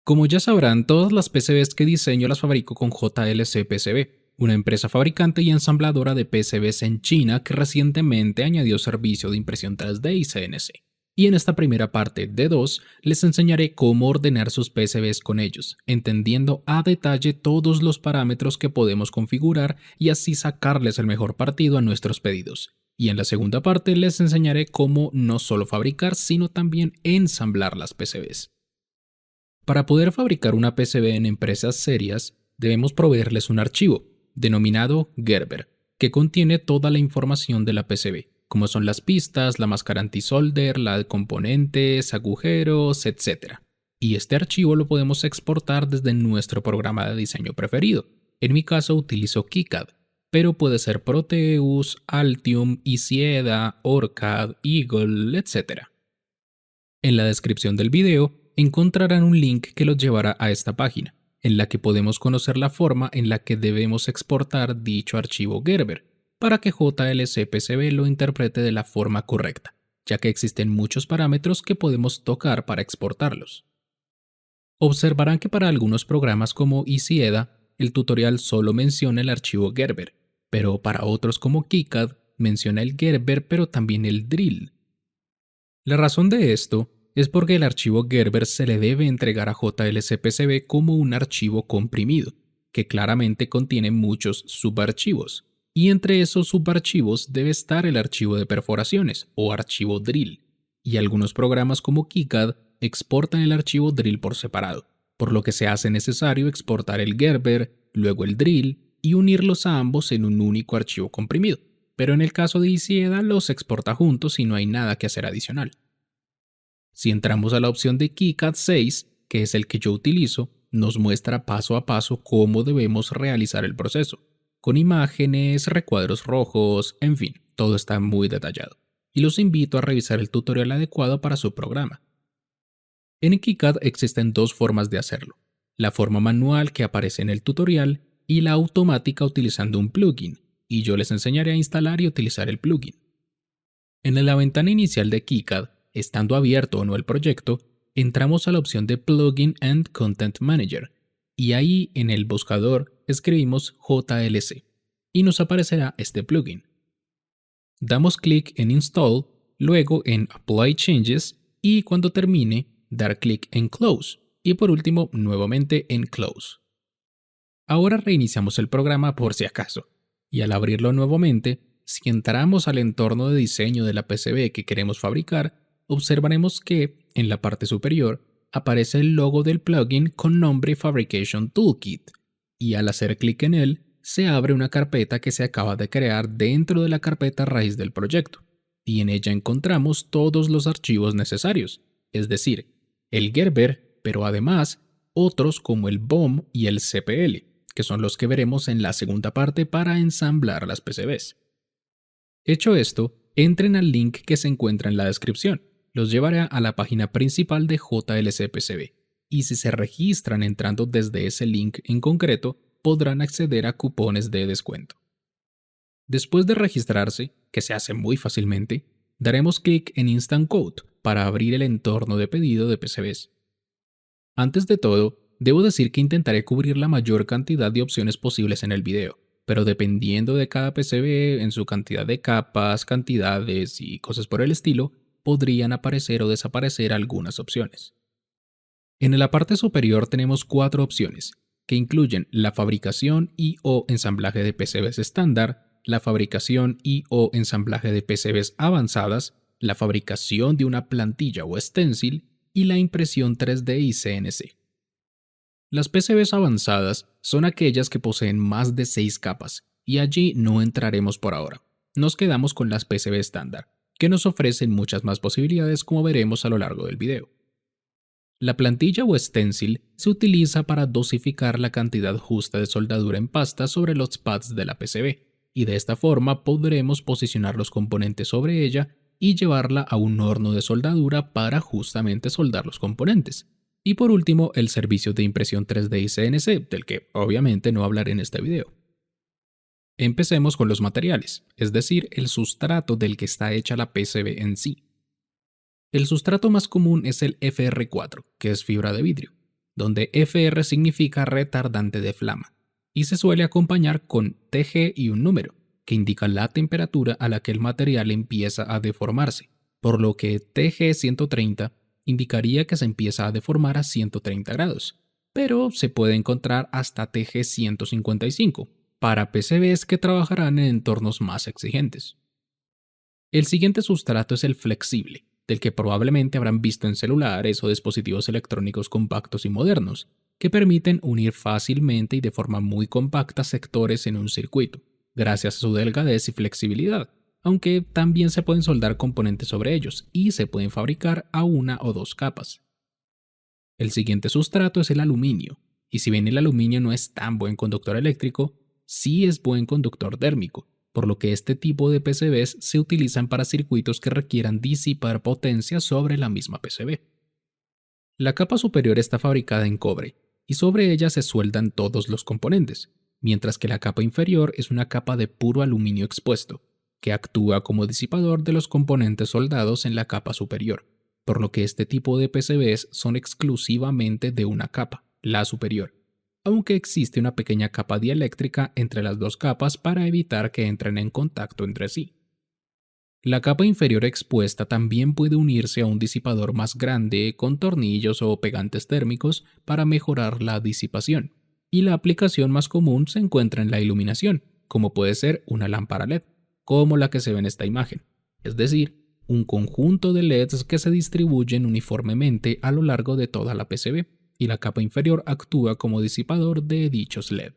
Como ya sabrán, todas las PCBs que diseño las fabrico con JLC PCB, una empresa fabricante y ensambladora de PCBs en China que recientemente añadió servicio de impresión 3D y CNC. Y en esta primera parte de 2 les enseñaré cómo ordenar sus PCBs con ellos, entendiendo a detalle todos los parámetros que podemos configurar y así sacarles el mejor partido a nuestros pedidos. Y en la segunda parte les enseñaré cómo no solo fabricar, sino también ensamblar las PCBs. Para poder fabricar una PCB en empresas serias, debemos proveerles un archivo, denominado Gerber, que contiene toda la información de la PCB, como son las pistas, la máscara anti-solder, la de componentes, agujeros, etc. Y este archivo lo podemos exportar desde nuestro programa de diseño preferido. En mi caso utilizo KiCad, pero puede ser Proteus, Altium, Isieda, OrCAD, Eagle, etc. En la descripción del video encontrarán un link que los llevará a esta página, en la que podemos conocer la forma en la que debemos exportar dicho archivo Gerber, para que JLC-PCB lo interprete de la forma correcta, ya que existen muchos parámetros que podemos tocar para exportarlos. Observarán que para algunos programas como Isieda, el tutorial solo menciona el archivo Gerber, pero para otros como KiCad menciona el Gerber pero también el drill. La razón de esto es porque el archivo Gerber se le debe entregar a JLC-PCB como un archivo comprimido, que claramente contiene muchos subarchivos, y entre esos subarchivos debe estar el archivo de perforaciones o archivo drill, y algunos programas como KiCad exportan el archivo drill por separado, por lo que se hace necesario exportar el Gerber, luego el drill y unirlos a ambos en un único archivo comprimido, pero en el caso de Isieda los exporta juntos y no hay nada que hacer adicional. Si entramos a la opción de KiCad 6, que es el que yo utilizo, nos muestra paso a paso cómo debemos realizar el proceso, con imágenes, recuadros rojos, en fin, todo está muy detallado, y los invito a revisar el tutorial adecuado para su programa. En KiCad existen dos formas de hacerlo, la forma manual que aparece en el tutorial y la automática utilizando un plugin, y yo les enseñaré a instalar y utilizar el plugin. En la ventana inicial de KiCad, estando abierto o no el proyecto, entramos a la opción de Plugin and Content Manager y ahí en el buscador escribimos JLC y nos aparecerá este plugin. Damos clic en Install, luego en Apply Changes y cuando termine, dar clic en Close y por último nuevamente en Close. Ahora reiniciamos el programa por si acaso y al abrirlo nuevamente, si entramos al entorno de diseño de la PCB que queremos fabricar, observaremos que, en la parte superior, aparece el logo del plugin con nombre Fabrication Toolkit, y al hacer clic en él, se abre una carpeta que se acaba de crear dentro de la carpeta raíz del proyecto, y en ella encontramos todos los archivos necesarios, es decir, el Gerber, pero además otros como el BOM y el CPL, que son los que veremos en la segunda parte para ensamblar las PCBs. Hecho esto, entren al link que se encuentra en la descripción. Los llevará a la página principal de JLC PCB, y si se registran entrando desde ese link en concreto, podrán acceder a cupones de descuento. Después de registrarse, que se hace muy fácilmente, daremos clic en Instant Quote para abrir el entorno de pedido de PCBs. Antes de todo, debo decir que intentaré cubrir la mayor cantidad de opciones posibles en el video, pero dependiendo de cada PCB en su cantidad de capas, cantidades y cosas por el estilo, podrían aparecer o desaparecer algunas opciones. En la parte superior tenemos 4 opciones, que incluyen la fabricación y o ensamblaje de PCBs estándar, la fabricación y o ensamblaje de PCBs avanzadas, la fabricación de una plantilla o stencil y la impresión 3D y CNC. Las PCBs avanzadas son aquellas que poseen más de 6 capas, y allí no entraremos por ahora. Nos quedamos con las PCB estándar, que nos ofrecen muchas más posibilidades como veremos a lo largo del video. La plantilla o stencil se utiliza para dosificar la cantidad justa de soldadura en pasta sobre los pads de la PCB, y de esta forma podremos posicionar los componentes sobre ella y llevarla a un horno de soldadura para justamente soldar los componentes. Y por último, el servicio de impresión 3D y CNC, del que obviamente no hablaré en este video. Empecemos con los materiales, es decir, el sustrato del que está hecha la PCB en sí. El sustrato más común es el FR4, que es fibra de vidrio. donde FR significa retardante de flama, y se suele acompañar con TG y un número, que indica la temperatura a la que el material empieza a deformarse, por lo que TG 130 indicaría que se empieza a deformar a 130 grados, pero se puede encontrar hasta TG 155 para PCBs que trabajarán en entornos más exigentes. El siguiente sustrato es el flexible, del que probablemente habrán visto en celulares o dispositivos electrónicos compactos y modernos, que permiten unir fácilmente y de forma muy compacta sectores en un circuito, gracias a su delgadez y flexibilidad, aunque también se pueden soldar componentes sobre ellos y se pueden fabricar a una o dos capas. El siguiente sustrato es el aluminio, y si bien el aluminio no es tan buen conductor eléctrico, sí es buen conductor térmico, por lo que este tipo de PCBs se utilizan para circuitos que requieran disipar potencia sobre la misma PCB. La capa superior está fabricada en cobre, y sobre ella se sueldan todos los componentes, mientras que la capa inferior es una capa de puro aluminio expuesto, que actúa como disipador de los componentes soldados en la capa superior, por lo que este tipo de PCBs son exclusivamente de una capa, la superior, aunque existe una pequeña capa dieléctrica entre las dos capas para evitar que entren en contacto entre sí. La capa inferior expuesta también puede unirse a un disipador más grande con tornillos o pegantes térmicos para mejorar la disipación, y la aplicación más común se encuentra en la iluminación, como puede ser una lámpara LED, como la que se ve en esta imagen, es decir, un conjunto de LEDs que se distribuyen uniformemente a lo largo de toda la PCB, y la capa inferior actúa como disipador de dichos LED.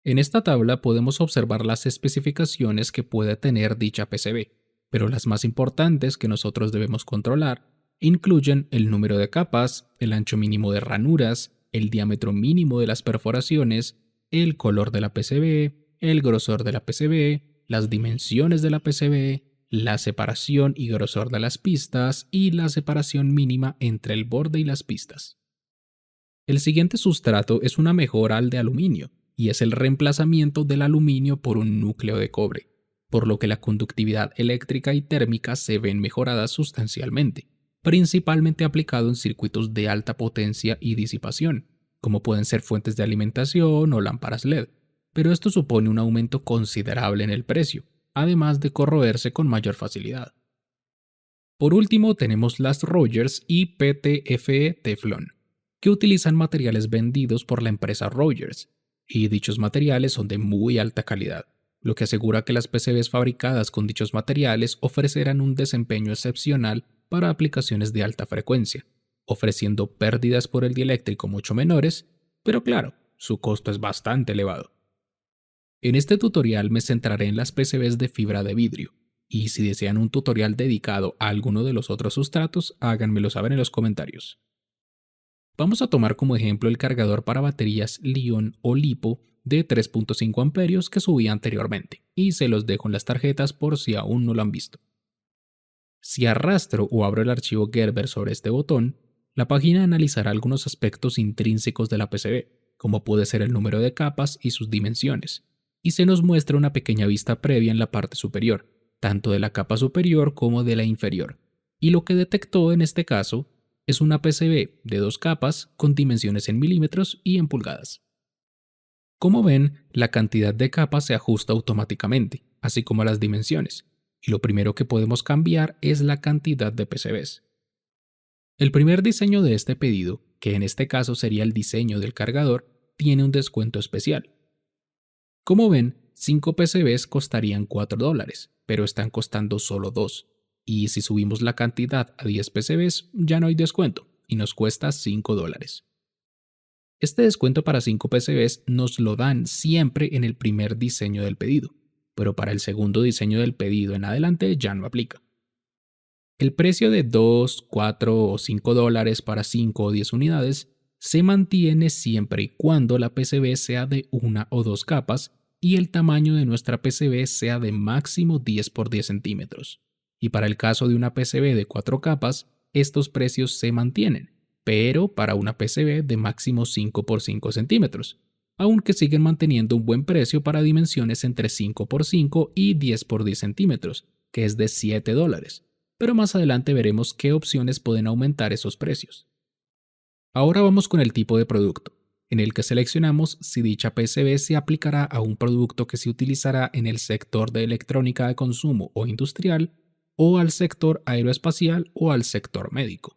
En esta tabla podemos observar las especificaciones que puede tener dicha PCB, pero las más importantes que nosotros debemos controlar incluyen el número de capas, el ancho mínimo de ranuras, el diámetro mínimo de las perforaciones, el color de la PCB, el grosor de la PCB, las dimensiones de la PCB, la separación y grosor de las pistas y la separación mínima entre el borde y las pistas. El siguiente sustrato es una mejora al de aluminio, y es el reemplazamiento del aluminio por un núcleo de cobre, por lo que la conductividad eléctrica y térmica se ven mejoradas sustancialmente, principalmente aplicado en circuitos de alta potencia y disipación, como pueden ser fuentes de alimentación o lámparas LED, pero esto supone un aumento considerable en el precio, además de corroerse con mayor facilidad. Por último tenemos las Rogers y PTFE Teflon, que utilizan materiales vendidos por la empresa Rogers, y dichos materiales son de muy alta calidad, lo que asegura que las PCBs fabricadas con dichos materiales ofrecerán un desempeño excepcional para aplicaciones de alta frecuencia, ofreciendo pérdidas por el dieléctrico mucho menores, pero claro, su costo es bastante elevado. En este tutorial me centraré en las PCBs de fibra de vidrio, y si desean un tutorial dedicado a alguno de los otros sustratos, háganmelo saber en los comentarios. Vamos a tomar como ejemplo el cargador para baterías Li-ion o LiPo de 3.5 amperios que subí anteriormente, y se los dejo en las tarjetas por si aún no lo han visto. Si arrastro o abro el archivo Gerber sobre este botón, la página analizará algunos aspectos intrínsecos de la PCB, como puede ser el número de capas y sus dimensiones, y se nos muestra una pequeña vista previa en la parte superior, tanto de la capa superior como de la inferior, y lo que detectó en este caso es una PCB de dos capas con dimensiones en milímetros y en pulgadas. Como ven, la cantidad de capas se ajusta automáticamente, así como las dimensiones, y lo primero que podemos cambiar es la cantidad de PCBs. El primer diseño de este pedido, que en este caso sería el diseño del cargador, tiene un descuento especial. Como ven, 5 PCBs costarían $4, pero están costando solo 2. Y si subimos la cantidad a 10 PCBs, ya no hay descuento y nos cuesta $5. Este descuento para 5 PCBs nos lo dan siempre en el primer diseño del pedido, pero para el segundo diseño del pedido en adelante ya no aplica. El precio de 2, 4 o $5 para 5 o 10 unidades se mantiene siempre y cuando la PCB sea de una o dos capas y el tamaño de nuestra PCB sea de máximo 10 por 10 centímetros. Y para el caso de una PCB de 4 capas, estos precios se mantienen, pero para una PCB de máximo 5 por 5 centímetros, aunque siguen manteniendo un buen precio para dimensiones entre 5 por 5 y 10 por 10 centímetros, que es de $7. Pero más adelante veremos qué opciones pueden aumentar esos precios. Ahora vamos con el tipo de producto, en el que seleccionamos si dicha PCB se aplicará a un producto que se utilizará en el sector de electrónica de consumo o industrial, o al sector aeroespacial o al sector médico.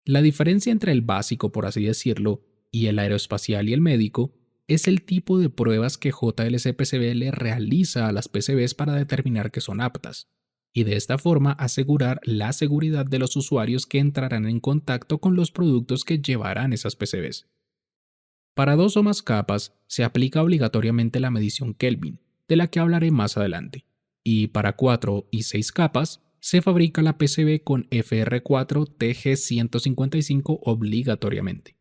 La diferencia entre el básico, por así decirlo, y el aeroespacial y el médico es el tipo de pruebas que JLC-PCB le realiza a las PCBs para determinar que son aptas, y de esta forma asegurar la seguridad de los usuarios que entrarán en contacto con los productos que llevarán esas PCBs. Para dos o más capas se aplica obligatoriamente la medición Kelvin, de la que hablaré más adelante, y para 4 y 6 capas se fabrica la PCB con FR4 TG155 obligatoriamente.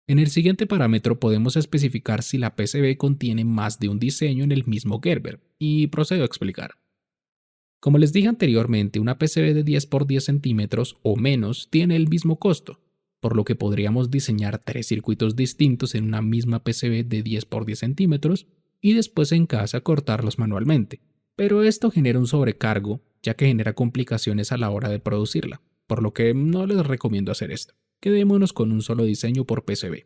En el siguiente parámetro podemos especificar si la PCB contiene más de un diseño en el mismo Gerber, y procedo a explicar. Como les dije anteriormente, una PCB de 10 por 10 centímetros o menos tiene el mismo costo, por lo que podríamos diseñar tres circuitos distintos en una misma PCB de 10 por 10 centímetros y después en casa cortarlos manualmente. Pero esto genera un sobrecargo, ya que genera complicaciones a la hora de producirla, por lo que no les recomiendo hacer esto. Quedémonos con un solo diseño por PCB.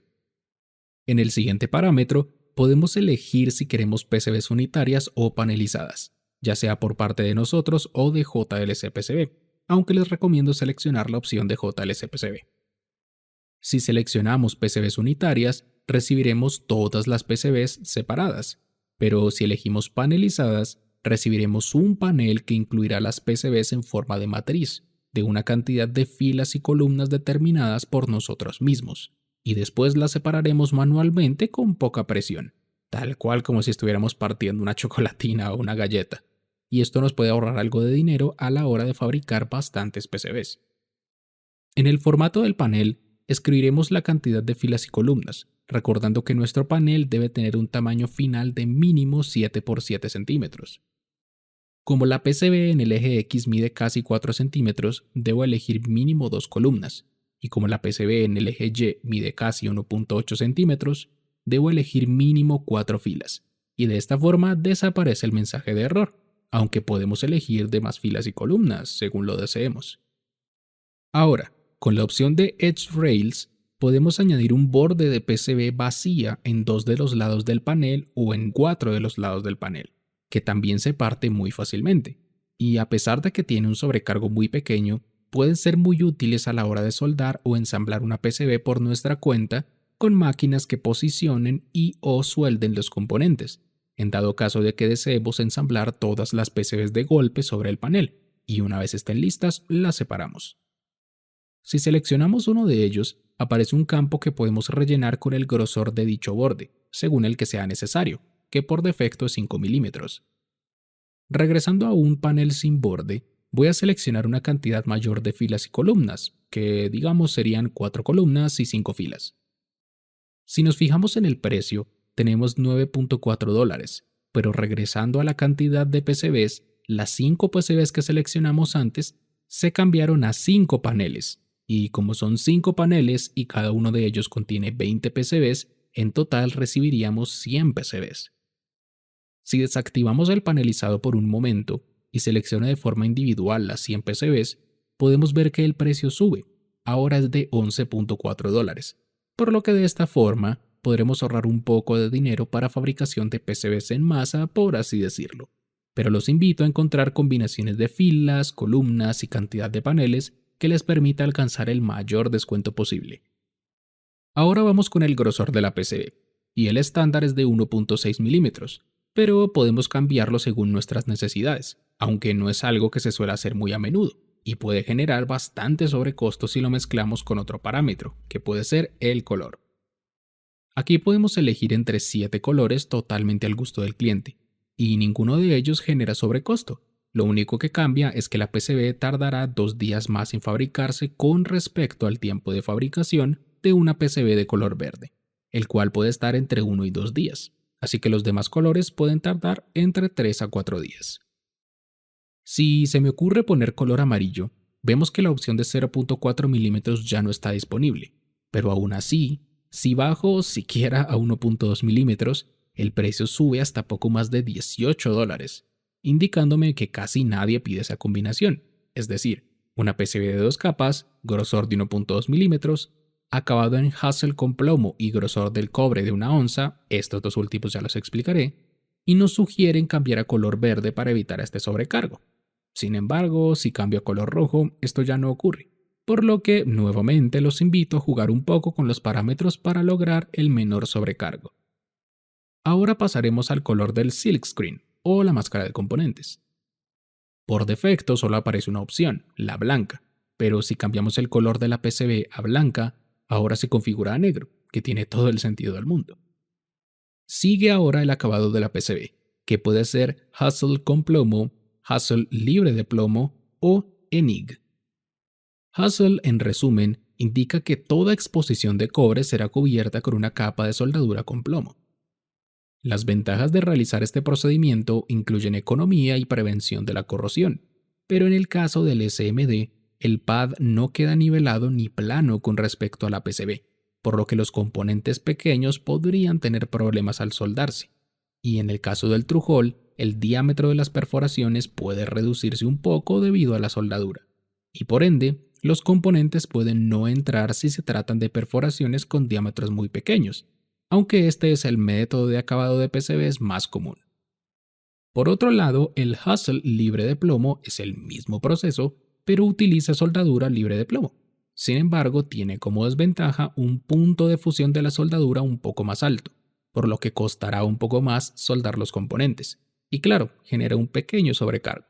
En el siguiente parámetro, podemos elegir si queremos PCBs unitarias o panelizadas, ya sea por parte de nosotros o de JLC-PCB, aunque les recomiendo seleccionar la opción de JLC-PCB. Si seleccionamos PCBs unitarias, recibiremos todas las PCBs separadas, pero si elegimos panelizadas, recibiremos un panel que incluirá las PCBs en forma de matriz, de una cantidad de filas y columnas determinadas por nosotros mismos, y después las separaremos manualmente con poca presión, tal cual como si estuviéramos partiendo una chocolatina o una galleta, y esto nos puede ahorrar algo de dinero a la hora de fabricar bastantes PCBs. En el formato del panel, escribiremos la cantidad de filas y columnas, recordando que nuestro panel debe tener un tamaño final de mínimo 7 por 7 centímetros. Como la PCB en el eje X mide casi 4 centímetros, debo elegir mínimo 2 columnas, y como la PCB en el eje Y mide casi 1.8 centímetros, debo elegir mínimo 4 filas, y de esta forma desaparece el mensaje de error, aunque podemos elegir de más filas y columnas, según lo deseemos. Ahora, con la opción de Edge Rails, podemos añadir un borde de PCB vacía en 2 de los lados del panel o en 4 de los lados del panel, que también se parte muy fácilmente, y a pesar de que tiene un sobrecargo muy pequeño, pueden ser muy útiles a la hora de soldar o ensamblar una PCB por nuestra cuenta con máquinas que posicionen y o suelden los componentes, en dado caso de que deseemos ensamblar todas las PCBs de golpe sobre el panel, y una vez estén listas, las separamos. Si seleccionamos uno de ellos, aparece un campo que podemos rellenar con el grosor de dicho borde, según el que sea necesario, que por defecto es 5 milímetros. Regresando a un panel sin borde, voy a seleccionar una cantidad mayor de filas y columnas, que digamos serían 4 columnas y 5 filas. Si nos fijamos en el precio, tenemos $9.4, pero regresando a la cantidad de PCBs, las 5 PCBs que seleccionamos antes se cambiaron a 5 paneles, y como son 5 paneles y cada uno de ellos contiene 20 PCBs, en total recibiríamos 100 PCBs. Si desactivamos el panelizado por un momento y selecciona de forma individual las 100 PCBs, podemos ver que el precio sube, ahora es de $11.4, por lo que de esta forma podremos ahorrar un poco de dinero para fabricación de PCBs en masa, por así decirlo. Pero los invito a encontrar combinaciones de filas, columnas y cantidad de paneles que les permita alcanzar el mayor descuento posible. Ahora vamos con el grosor de la PCB, y el estándar es de 1.6 milímetros, pero podemos cambiarlo según nuestras necesidades, aunque no es algo que se suele hacer muy a menudo, y puede generar bastante sobrecosto si lo mezclamos con otro parámetro, que puede ser el color. Aquí podemos elegir entre 7 colores totalmente al gusto del cliente, y ninguno de ellos genera sobrecosto. Lo único que cambia es que la PCB tardará 2 días más en fabricarse con respecto al tiempo de fabricación de una PCB de color verde, el cual puede estar entre 1 y 2 días, así que los demás colores pueden tardar entre 3 a 4 días. Si se me ocurre poner color amarillo, vemos que la opción de 0.4 milímetros ya no está disponible, pero aún así, si bajo siquiera a 1.2 milímetros, el precio sube hasta poco más de $18, indicándome que casi nadie pide esa combinación, es decir, una PCB de 2 capas, grosor de 1.2 milímetros, acabado en Hassel con plomo y grosor del cobre de 1 onza, estos dos últimos ya los explicaré, y nos sugieren cambiar a color verde para evitar este sobrecargo. Sin embargo, si cambio a color rojo, esto ya no ocurre, por lo que nuevamente los invito a jugar un poco con los parámetros para lograr el menor sobrecargo. Ahora pasaremos al color del silkscreen o la máscara de componentes. Por defecto solo aparece una opción, la blanca, pero si cambiamos el color de la PCB a blanca, ahora se configura a negro, que tiene todo el sentido del mundo. Sigue ahora el acabado de la PCB, que puede ser Hassel con plomo, Hassel libre de plomo o ENIG. Hassel, en resumen, indica que toda exposición de cobre será cubierta con una capa de soldadura con plomo. Las ventajas de realizar este procedimiento incluyen economía y prevención de la corrosión, pero en el caso del SMD, el pad no queda nivelado ni plano con respecto a la PCB, por lo que los componentes pequeños podrían tener problemas al soldarse. Y en el caso del Through-Hole, el diámetro de las perforaciones puede reducirse un poco debido a la soldadura, y por ende, los componentes pueden no entrar si se tratan de perforaciones con diámetros muy pequeños, aunque este es el método de acabado de PCBs más común. Por otro lado, el Hassel libre de plomo es el mismo proceso, pero utiliza soldadura libre de plomo. Sin embargo, tiene como desventaja un punto de fusión de la soldadura un poco más alto, por lo que costará un poco más soldar los componentes, y claro, genera un pequeño sobrecargo.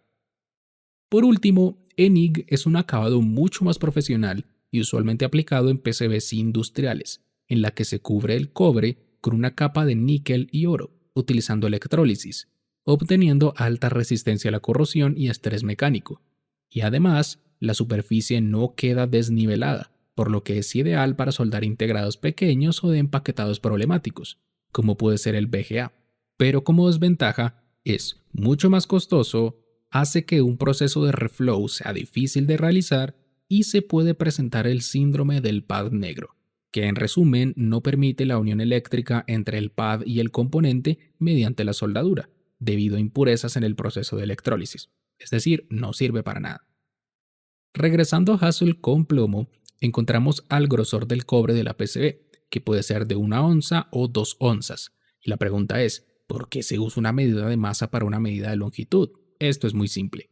Por último, ENIG es un acabado mucho más profesional y usualmente aplicado en PCBs industriales, en la que se cubre el cobre con una capa de níquel y oro, utilizando electrólisis, obteniendo alta resistencia a la corrosión y estrés mecánico. Y además, la superficie no queda desnivelada, por lo que es ideal para soldar integrados pequeños o de empaquetados problemáticos, como puede ser el VGA. Pero como desventaja, es mucho más costoso, hace que un proceso de reflow sea difícil de realizar y se puede presentar el síndrome del pad negro, que en resumen no permite la unión eléctrica entre el pad y el componente mediante la soldadura, debido a impurezas en el proceso de electrólisis, es decir, no sirve para nada. Regresando a Hassel con plomo, encontramos al grosor del cobre de la PCB, que puede ser de 1 onza o 2 onzas, y la pregunta es, ¿por qué se usa una medida de masa para una medida de longitud? Esto es muy simple.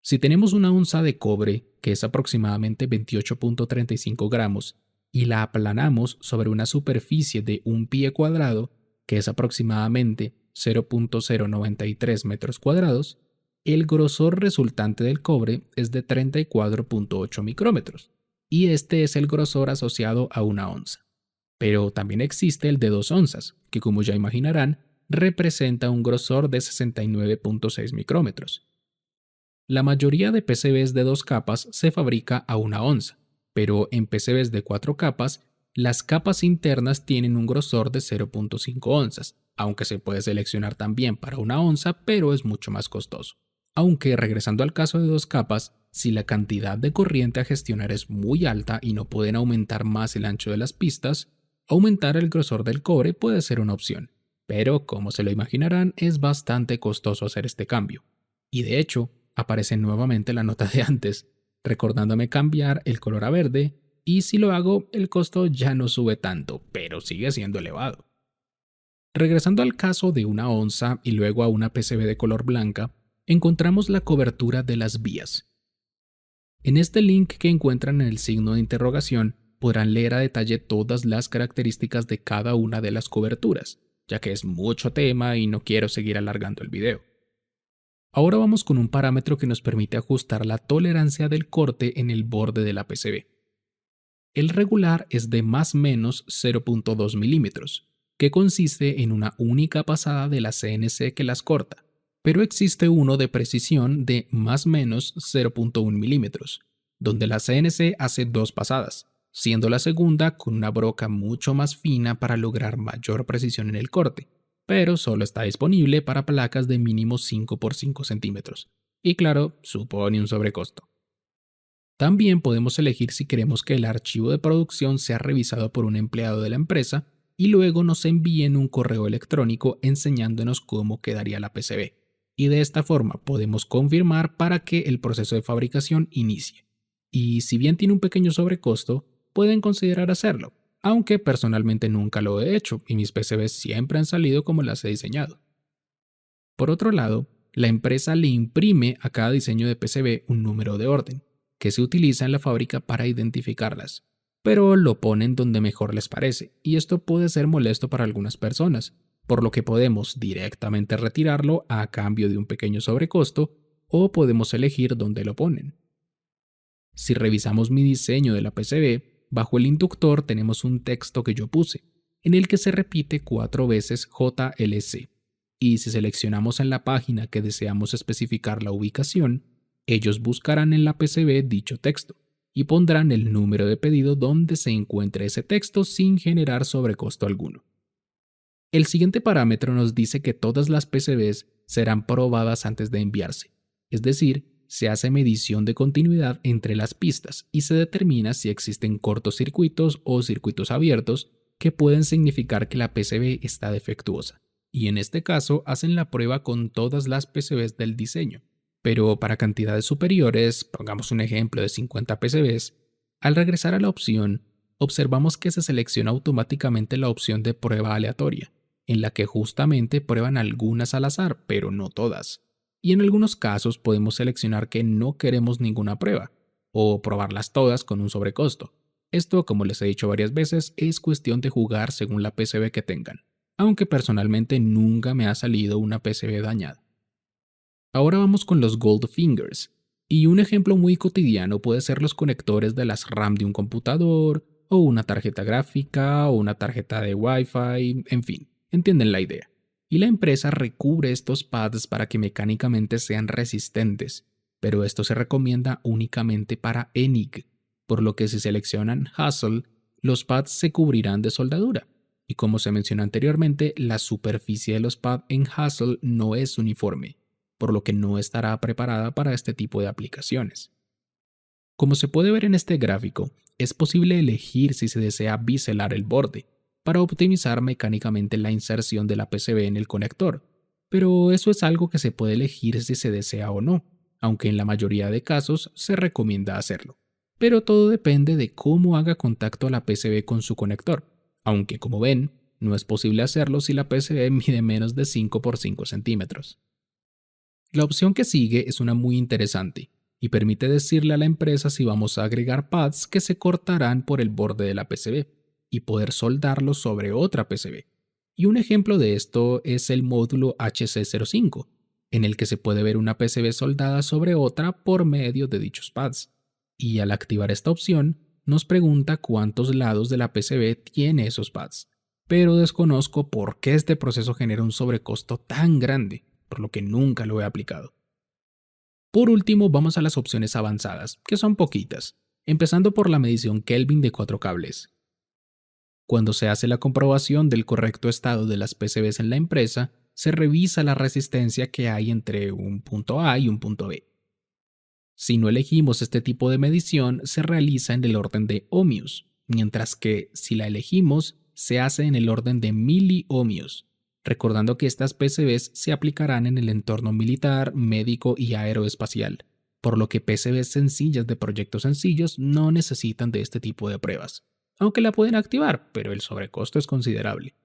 Si tenemos 1 onza de cobre, que es aproximadamente 28.35 gramos, y la aplanamos sobre una superficie de un pie cuadrado, que es aproximadamente 0.093 metros cuadrados, el grosor resultante del cobre es de 34.8 micrómetros, y este es el grosor asociado a 1 onza. Pero también existe el de 2 onzas, que como ya imaginarán, representa un grosor de 69.6 micrómetros. La mayoría de PCBs de 2 capas se fabrica a 1 onza, pero en PCBs de 4 capas, las capas internas tienen un grosor de 0.5 onzas, aunque se puede seleccionar también para 1 onza, pero es mucho más costoso. Aunque regresando al caso de 2 capas, si la cantidad de corriente a gestionar es muy alta y no pueden aumentar más el ancho de las pistas, aumentar el grosor del cobre puede ser una opción, pero como se lo imaginarán es bastante costoso hacer este cambio. Y de hecho, aparece nuevamente la nota de antes, recordándome cambiar el color a verde, y si lo hago el costo ya no sube tanto, pero sigue siendo elevado. Regresando al caso de 1 onza y luego a una PCB de color blanca, encontramos la cobertura de las vías. En este link que encuentran en el signo de interrogación podrán leer a detalle todas las características de cada una de las coberturas, ya que es mucho tema y no quiero seguir alargando el video. Ahora vamos con un parámetro que nos permite ajustar la tolerancia del corte en el borde de la PCB. El regular es de más menos 0.2 milímetros, que consiste en una única pasada de la CNC que las corta, pero existe uno de precisión de más menos 0.1 milímetros, donde la CNC hace 2 pasadas, siendo la segunda con una broca mucho más fina para lograr mayor precisión en el corte, pero solo está disponible para placas de mínimo 5 por 5 centímetros, y claro, supone un sobrecosto. También podemos elegir si queremos que el archivo de producción sea revisado por un empleado de la empresa y luego nos envíen un correo electrónico enseñándonos cómo quedaría la PCB. Y de esta forma podemos confirmar para que el proceso de fabricación inicie. Y si bien tiene un pequeño sobrecosto, pueden considerar hacerlo, aunque personalmente nunca lo he hecho y mis PCBs siempre han salido como las he diseñado. Por otro lado, la empresa le imprime a cada diseño de PCB un número de orden, que se utiliza en la fábrica para identificarlas, pero lo ponen donde mejor les parece, y esto puede ser molesto para algunas personas, por lo que podemos directamente retirarlo a cambio de un pequeño sobrecosto, o podemos elegir dónde lo ponen. Si revisamos mi diseño de la PCB, bajo el inductor tenemos un texto que yo puse, en el que se repite 4 veces JLC. Y si seleccionamos en la página que deseamos especificar la ubicación, ellos buscarán en la PCB dicho texto y pondrán el número de pedido donde se encuentre ese texto sin generar sobrecosto alguno. El siguiente parámetro nos dice que todas las PCBs serán probadas antes de enviarse, es decir, se hace medición de continuidad entre las pistas y se determina si existen cortocircuitos o circuitos abiertos que pueden significar que la PCB está defectuosa. Y en este caso hacen la prueba con todas las PCBs del diseño. Pero para cantidades superiores, pongamos un ejemplo de 50 PCBs, al regresar a la opción, observamos que se selecciona automáticamente la opción de prueba aleatoria, en la que justamente prueban algunas al azar, pero no todas. Y en algunos casos podemos seleccionar que no queremos ninguna prueba, o probarlas todas con un sobrecosto. Esto, como les he dicho varias veces, es cuestión de jugar según la PCB que tengan, aunque personalmente nunca me ha salido una PCB dañada. Ahora vamos con los Gold Fingers, y un ejemplo muy cotidiano puede ser los conectores de las RAM de un computador, o una tarjeta gráfica, o una tarjeta de Wi-Fi, en fin, entienden la idea. Y la empresa recubre estos pads para que mecánicamente sean resistentes, pero esto se recomienda únicamente para ENIC, por lo que si seleccionan Hustle, los pads se cubrirán de soldadura. Y como se mencionó anteriormente, la superficie de los pads en Hustle no es uniforme, por lo que no estará preparada para este tipo de aplicaciones. Como se puede ver en este gráfico, es posible elegir si se desea biselar el borde, para optimizar mecánicamente la inserción de la PCB en el conector, pero eso es algo que se puede elegir si se desea o no, aunque en la mayoría de casos se recomienda hacerlo. Pero todo depende de cómo haga contacto la PCB con su conector, aunque como ven, no es posible hacerlo si la PCB mide menos de 5 por 5 centímetros. La opción que sigue es una muy interesante y permite decirle a la empresa si vamos a agregar pads que se cortarán por el borde de la PCB y poder soldarlos sobre otra PCB. Y un ejemplo de esto es el módulo HC05, en el que se puede ver una PCB soldada sobre otra por medio de dichos pads. Y al activar esta opción, nos pregunta cuántos lados de la PCB tiene esos pads. Pero desconozco por qué este proceso genera un sobrecosto tan grande, por lo que nunca lo he aplicado. Por último, vamos a las opciones avanzadas, que son poquitas, empezando por la medición Kelvin de 4 cables. Cuando se hace la comprobación del correcto estado de las PCBs en la empresa, se revisa la resistencia que hay entre un punto A y un punto B. Si no elegimos este tipo de medición, se realiza en el orden de ohmios, mientras que si la elegimos, se hace en el orden de miliohmios, recordando que estas PCBs se aplicarán en el entorno militar, médico y aeroespacial, por lo que PCBs sencillas de proyectos sencillos no necesitan de este tipo de pruebas, aunque la pueden activar, pero el sobrecosto es considerable.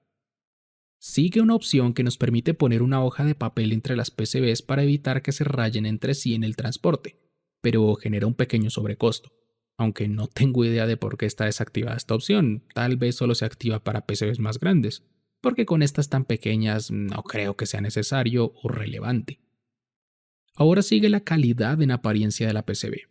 Sigue una opción que nos permite poner una hoja de papel entre las PCBs para evitar que se rayen entre sí en el transporte, pero genera un pequeño sobrecosto. Aunque no tengo idea de por qué está desactivada esta opción, tal vez solo se activa para PCBs más grandes, porque con estas tan pequeñas no creo que sea necesario o relevante. Ahora sigue la calidad en apariencia de la PCB.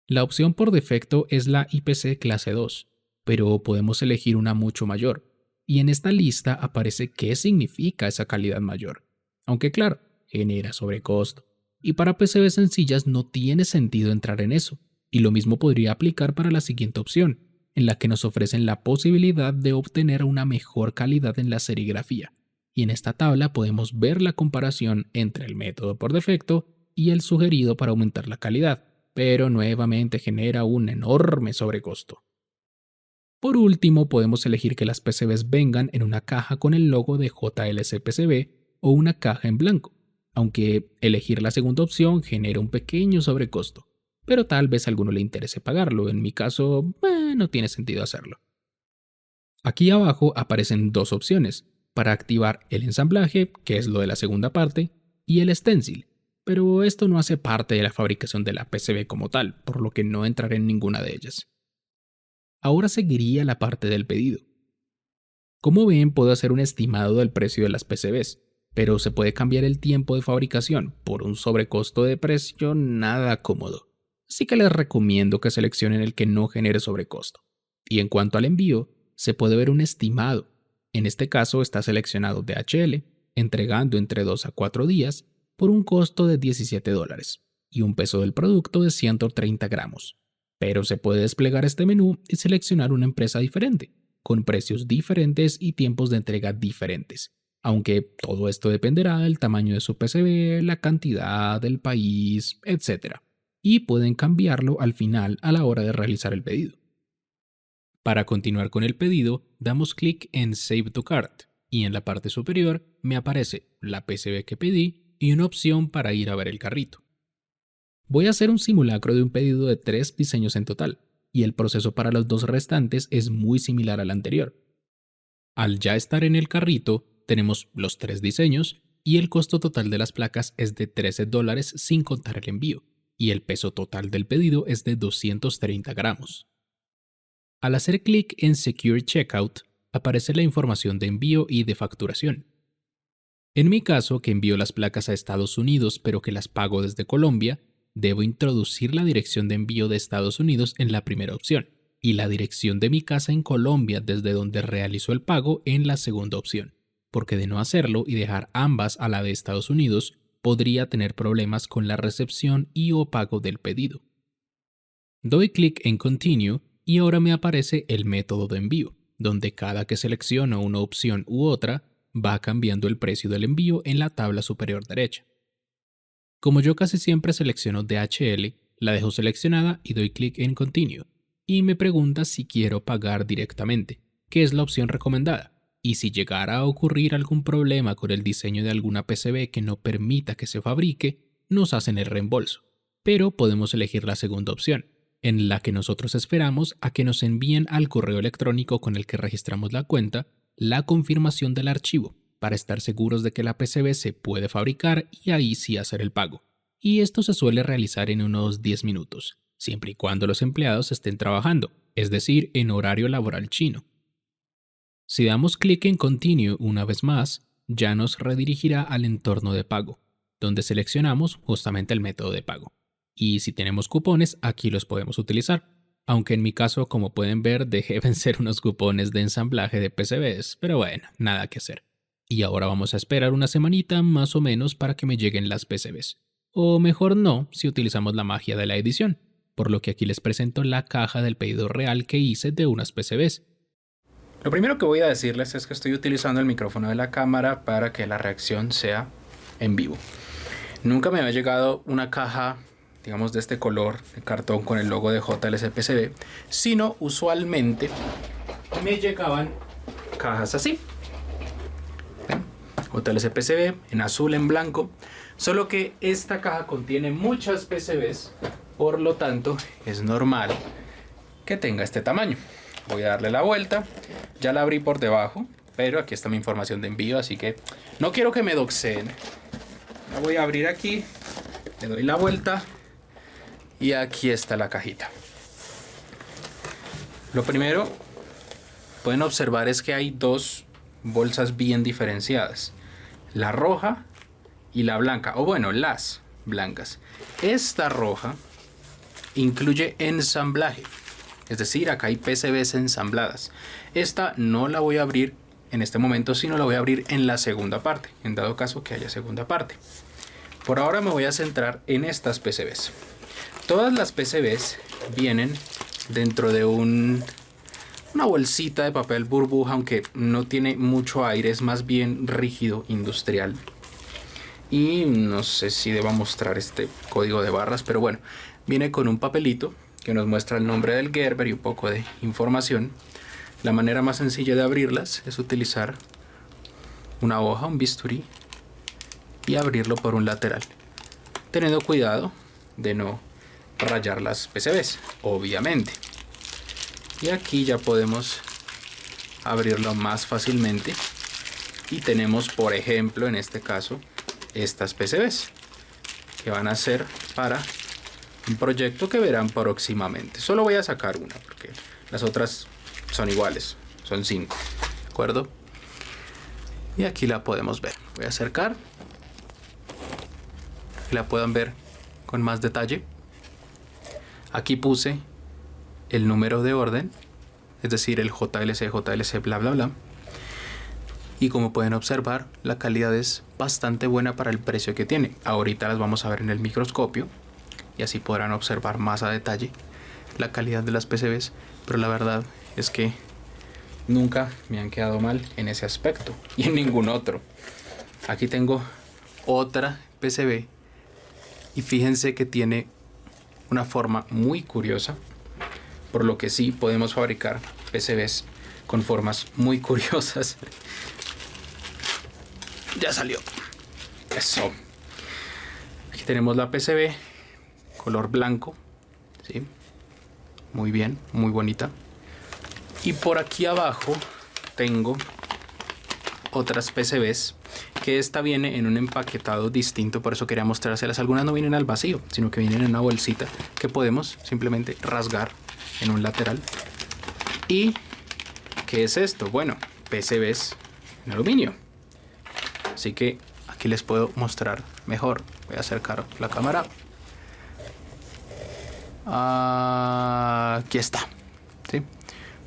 La opción por defecto es la IPC clase 2, pero podemos elegir una mucho mayor, y en esta lista aparece qué significa esa calidad mayor, aunque claro, genera sobrecosto, y para PCBs sencillas no tiene sentido entrar en eso, y lo mismo podría aplicar para la siguiente opción, en la que nos ofrecen la posibilidad de obtener una mejor calidad en la serigrafía, y en esta tabla podemos ver la comparación entre el método por defecto y el sugerido para aumentar la calidad, pero nuevamente genera un enorme sobrecosto. Por último, podemos elegir que las PCBs vengan en una caja con el logo de JLC PCB o una caja en blanco, aunque elegir la segunda opción genera un pequeño sobrecosto, pero tal vez a alguno le interese pagarlo. En mi caso, no tiene sentido hacerlo. Aquí abajo aparecen dos opciones para activar el ensamblaje, que es lo de la segunda parte, y el stencil, pero esto no hace parte de la fabricación de la PCB como tal, por lo que no entraré en ninguna de ellas. Ahora seguiría la parte del pedido. Como ven, puedo hacer un estimado del precio de las PCBs, pero se puede cambiar el tiempo de fabricación por un sobrecosto de precio nada cómodo. Así que les recomiendo que seleccionen el que no genere sobrecosto. Y en cuanto al envío, se puede ver un estimado. En este caso está seleccionado DHL, entregando entre 2 a 4 días por un costo de $17 y un peso del producto de 130 gramos. Pero se puede desplegar este menú y seleccionar una empresa diferente, con precios diferentes y tiempos de entrega diferentes, aunque todo esto dependerá del tamaño de su PCB, la cantidad, del país, etc. Y pueden cambiarlo al final a la hora de realizar el pedido. Para continuar con el pedido, damos clic en Save to Cart y en la parte superior me aparece la PCB que pedí y una opción para ir a ver el carrito. Voy a hacer un simulacro de un pedido de 3 diseños en total, y el proceso para los dos restantes es muy similar al anterior. Al ya estar en el carrito, tenemos los 3 diseños y el costo total de las placas es de $13 sin contar el envío, y el peso total del pedido es de 230 gramos. Al hacer clic en Secure Checkout, aparece la información de envío y de facturación. En mi caso, que envío las placas a Estados Unidos pero que las pago desde Colombia, debo introducir la dirección de envío de Estados Unidos en la primera opción y la dirección de mi casa en Colombia desde donde realizo el pago en la segunda opción, porque de no hacerlo y dejar ambas a la de Estados Unidos, podría tener problemas con la recepción y o pago del pedido. Doy clic en Continue y ahora me aparece el método de envío, donde cada que selecciono una opción u otra, va cambiando el precio del envío en la tabla superior derecha. Como yo casi siempre selecciono DHL, la dejo seleccionada y doy clic en Continue, y me pregunta si quiero pagar directamente, que es la opción recomendada, y si llegara a ocurrir algún problema con el diseño de alguna PCB que no permita que se fabrique, nos hacen el reembolso, pero podemos elegir la segunda opción, en la que nosotros esperamos a que nos envíen al correo electrónico con el que registramos la cuenta la confirmación del archivo, para estar seguros de que la PCB se puede fabricar y ahí sí hacer el pago. Y esto se suele realizar en unos 10 minutos, siempre y cuando los empleados estén trabajando, es decir, en horario laboral chino. Si damos clic en Continue una vez más, ya nos redirigirá al entorno de pago, donde seleccionamos justamente el método de pago. Y si tenemos cupones, aquí los podemos utilizar. Aunque en mi caso, como pueden ver, dejé vencer unos cupones de ensamblaje de PCBs, pero bueno, nada que hacer. Y ahora vamos a esperar una semanita más o menos para que me lleguen las PCBs. O mejor no, si utilizamos la magia de la edición, por lo que aquí les presento la caja del pedido real que hice de unas PCBs. Lo primero que voy a decirles es que estoy utilizando el micrófono de la cámara para que la reacción sea en vivo. Nunca me había llegado una caja, digamos, de este color, de cartón con el logo de JLC-PCB, sino usualmente me llegaban cajas así. ¿Ven? JLC-PCB en azul, en blanco, solo que esta caja contiene muchas PCBs, por lo tanto es normal que tenga este tamaño. Voy a darle la vuelta, ya la abrí por debajo, pero aquí está mi información de envío, así que no quiero que me doxeen. La voy a abrir aquí, le doy la vuelta y aquí está la cajita. Lo primero pueden observar es que hay dos bolsas bien diferenciadas, la roja y la blanca, o bueno, las blancas. Esta roja incluye ensamblaje, es decir, acá hay PCBs ensambladas. Esta no la voy a abrir en este momento, sino la voy a abrir en la segunda parte, en dado caso que haya segunda parte. Por ahora me voy a centrar en estas PCBs. Todas las PCBs vienen dentro de una bolsita de papel burbuja, aunque no tiene mucho aire, es más bien rígido, industrial. Y no sé si deba mostrar este código de barras, pero bueno, viene con un papelito que nos muestra el nombre del Gerber y un poco de información. La manera más sencilla de abrirlas es utilizar una hoja, un bisturí, y abrirlo por un lateral, teniendo cuidado de no rayar las PCBs, obviamente. Y aquí ya podemos abrirlo más fácilmente. Y tenemos, por ejemplo, en este caso, estas PCBs que van a ser para un proyecto que verán próximamente. Solo voy a sacar una porque las otras son iguales, son 5, ¿de acuerdo? Y aquí la podemos ver. Voy a acercar, que la puedan ver con más detalle. Aquí puse el número de orden, es decir, el JLC, bla bla bla. Y como pueden observar, la calidad es bastante buena para el precio que tiene. Ahorita las vamos a ver en el microscopio y así podrán observar más a detalle la calidad de las PCBs, pero la verdad es que nunca me han quedado mal en ese aspecto y en ningún otro. Aquí tengo otra PCB y fíjense que tiene una forma muy curiosa, por lo que sí podemos fabricar PCBs con formas muy curiosas. Ya salió. Eso. Aquí tenemos la PCB color blanco, ¿sí? Muy bien, muy bonita. Y por aquí abajo tengo otras PCBs, que esta viene en un empaquetado distinto, por eso quería mostrárselas. Algunas no vienen al vacío, sino que vienen en una bolsita que podemos simplemente rasgar en un lateral. ¿Y qué es esto? Bueno, PCBs en aluminio. Así que aquí les puedo mostrar mejor. Voy a acercar la cámara. Aquí está, ¿sí?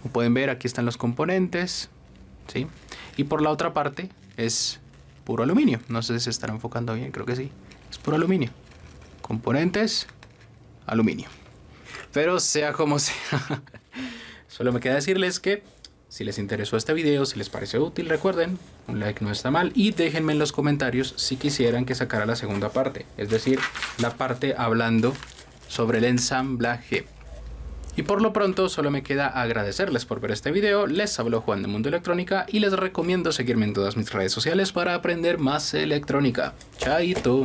Como pueden ver, aquí están los componentes, ¿sí? Y por la otra parte es puro aluminio. No sé si se estará enfocando bien, creo que sí. Es puro aluminio. Componentes, aluminio. Pero sea como sea, solo me queda decirles que si les interesó este video, si les pareció útil, recuerden, un like no está mal. Y déjenme en los comentarios si quisieran que sacara la segunda parte. Es decir, la parte hablando sobre el ensamblaje. Y por lo pronto solo me queda agradecerles por ver este video. Les habló Juan de Mundo Electrónica y les recomiendo seguirme en todas mis redes sociales para aprender más electrónica. Chaito.